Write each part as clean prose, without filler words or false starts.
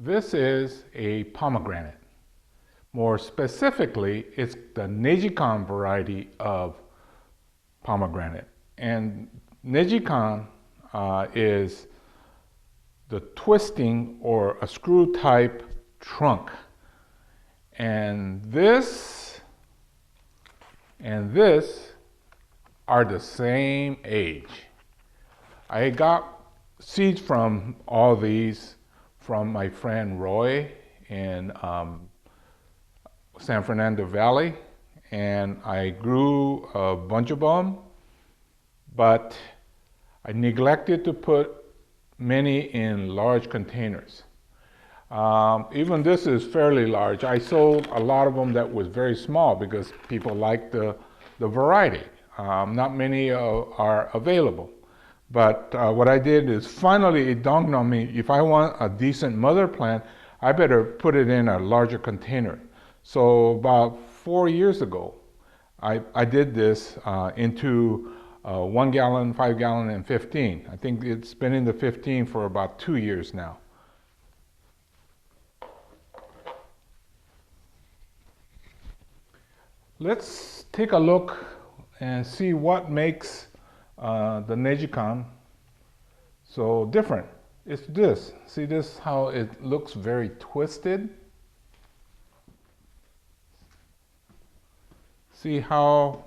This is a pomegranate. More specifically, it's the Nejikan variety of pomegranate. And Nejikan is the twisting or a screw type trunk. And this are the same age. I got seeds from all these from my friend Roy in San Fernando Valley, and I grew a bunch of them, but I neglected to put many in large containers. Even this is fairly large. I sold a lot of them that was very small because people like the variety. Not many are available. But what I did is finally it dawned on me, if I want a decent mother plant, I better put it in a larger container. So about 4 years ago, I did this into 1 gallon, 5 gallon, and 15. I think it's been in the 15 for about 2 years now. Let's take a look and see what makes the Nejikan so different. It's this. See this, how it looks very twisted? See how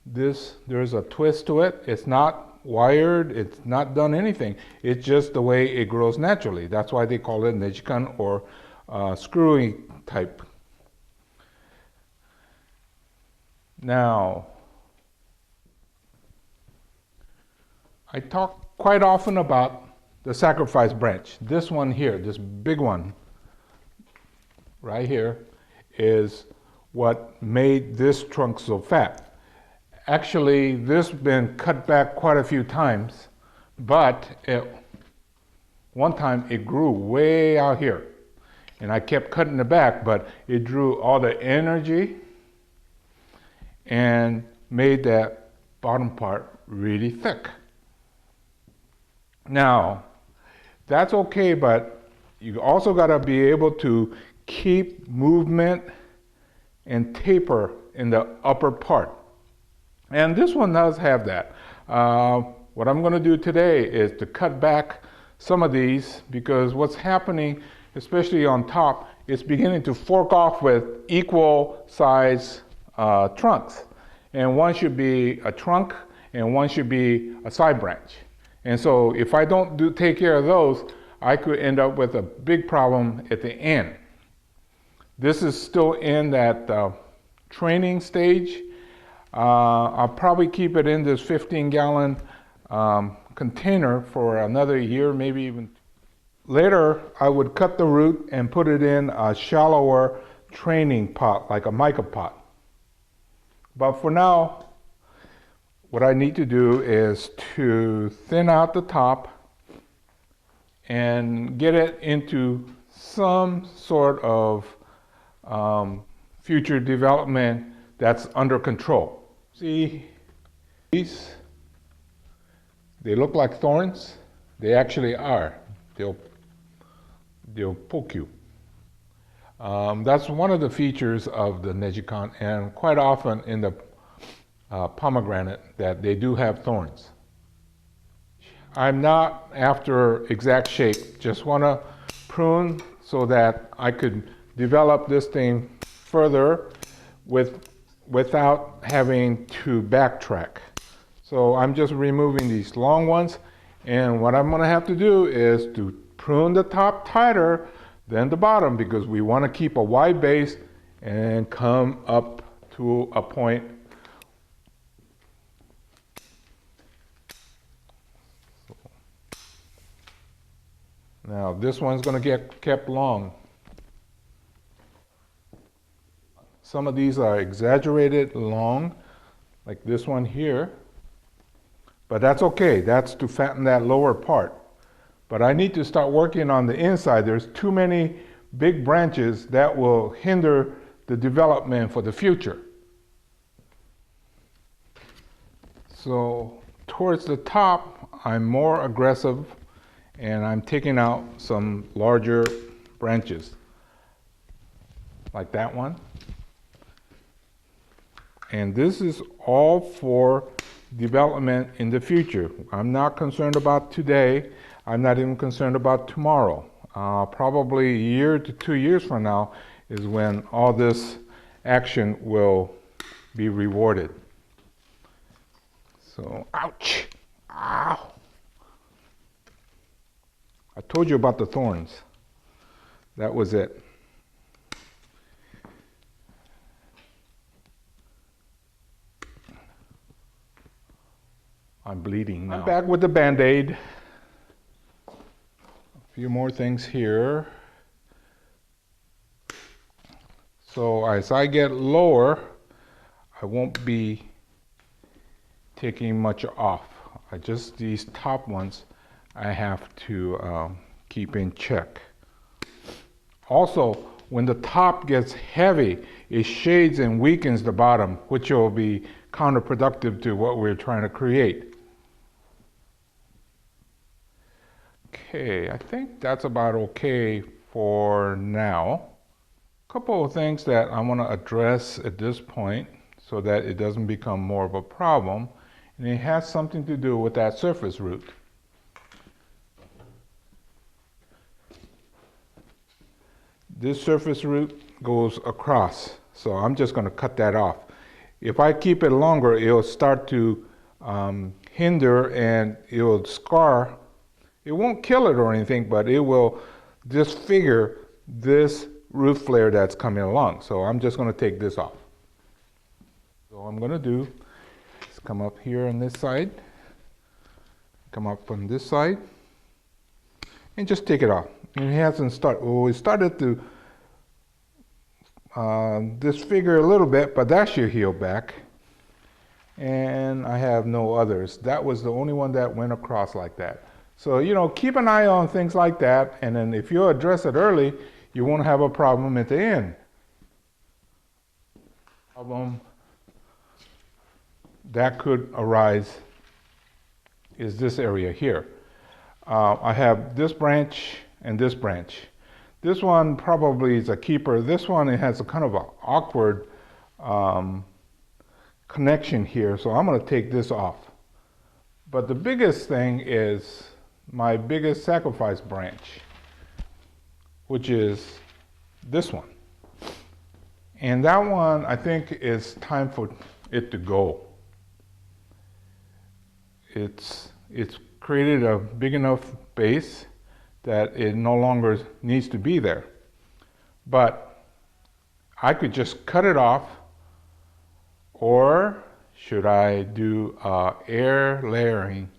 there's a twist to it? It's not wired, it's not done anything. It's just the way it grows naturally. That's why they call it Nejikan or screwy type. Now, I talk quite often about the sacrifice branch. This one here, this big one right here, is what made this trunk so fat. Actually, this has been cut back quite a few times, but one time it grew way out here. And I kept cutting it back, but it drew all the energy and made that bottom part really thick. Now, that's okay, but you also got to be able to keep movement and taper in the upper part. And this one does have that. What I'm going to do today is to cut back some of these, because what's happening, especially on top, it's beginning to fork off with equal size trunks. And one should be a trunk and one should be a side branch. And so if I don't take care of those, I could end up with a big problem at the end. This is still in that training stage. I'll probably keep it in this 15-gallon container for another year, maybe even. Later, I would cut the root and put it in a shallower training pot, like a mica pot. But for now, what I need to do is to thin out the top and get it into some sort of future development that's under control. See, these, they look like thorns. They actually are. They'll poke you. That's one of the features of the Nejikan, and quite often in the pomegranate that they do have thorns. I'm not after exact shape, just want to prune so that I could develop this thing further without having to backtrack. So I'm just removing these long ones, and what I'm going to have to do is to prune the top tighter than the bottom, because we want to keep a wide base and come up to a point. Now this one's going to get kept long. Some of these are exaggerated long, like this one here, but that's okay. That's to fatten that lower part. But I need to start working on the inside. There's too many big branches that will hinder the development for the future. So towards the top, I'm more aggressive, and I'm taking out some larger branches, like that one. And this is all for development in the future. I'm not concerned about today. I'm not even concerned about tomorrow. Probably a year to 2 years from now is when all this action will be rewarded. So, ouch! Ow! I told you about the thorns. That was it. I'm bleeding now. I'm back with the Band-Aid. A few more things here. So as I get lower, I won't be taking much off. Just these top ones I have to keep in check. Also, when the top gets heavy, it shades and weakens the bottom, which will be counterproductive to what we're trying to create. Okay, I think that's about okay for now. A couple of things that I want to address at this point so that it doesn't become more of a problem, and it has something to do with that surface root. This surface root goes across, so I'm just going to cut that off. If I keep it longer, it'll start to hinder and it'll scar. It won't kill it or anything, but it will disfigure this root flare that's coming along. So I'm just going to take this off. So what I'm going to do is come up here on this side, come up on this side, and just take it off. And it hasn't started. Well, it started to disfigure a little bit, but that should heal back. And I have no others. That was the only one that went across like that. So, you know, keep an eye on things like that, and then if you address it early, you won't have a problem at the end. Problem that could arise is this area here. I have this branch and this branch. This one probably is a keeper. This one, it has a kind of an awkward connection here, so I'm going to take this off. But the biggest thing is my biggest sacrifice branch, which is this one. And that one, I think, is time for it to go. It's created a big enough base that it no longer needs to be there. But I could just cut it off, or should I do air layering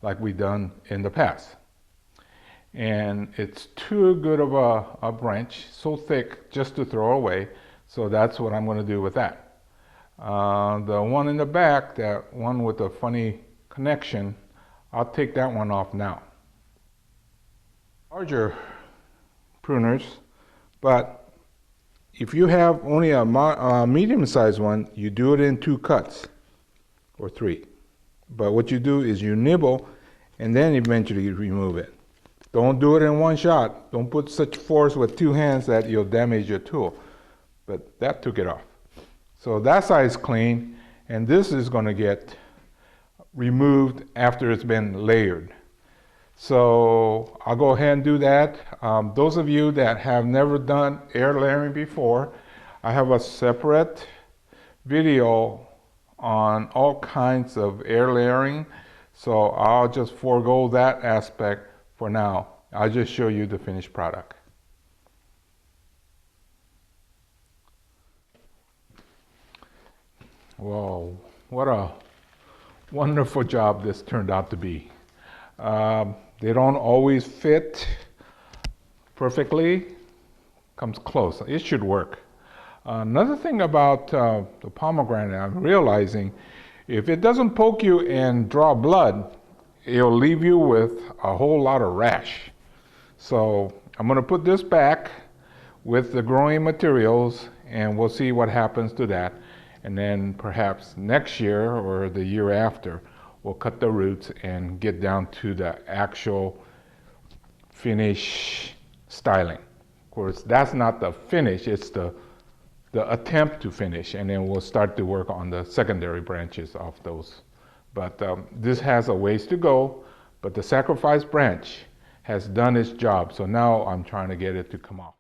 like we've done in the past? And it's too good of a branch, so thick just to throw away, so that's what I'm going to do with that. The one in the back, that one with the funny connection, I'll take that one off now. Larger pruners, but if you have only a medium-sized one, you do it in 2 cuts or 3. But what you do is you nibble and then eventually remove it. Don't do it in one shot. Don't put such force with 2 hands that you'll damage your tool. But that took it off. So that side's clean, and this is going to get removed after it's been layered. So I'll go ahead and do that. Those of you that have never done air layering before, I have a separate video on all kinds of air layering. So I'll just forego that aspect for now. I'll just show you the finished product. Whoa, what a wonderful job this turned out to be. They don't always fit perfectly, comes close. It should work. Another thing about the pomegranate, I'm realizing, if it doesn't poke you and draw blood, it'll leave you with a whole lot of rash. So I'm going to put this back with the growing materials, and we'll see what happens to that. And then perhaps next year or the year after, we'll cut the roots and get down to the actual finish styling, course, that's not the finish, it's the attempt to finish, and then we'll start to work on the secondary branches of those. But this has a ways to go, but the sacrifice branch has done its job, so now I'm trying to get it to come off.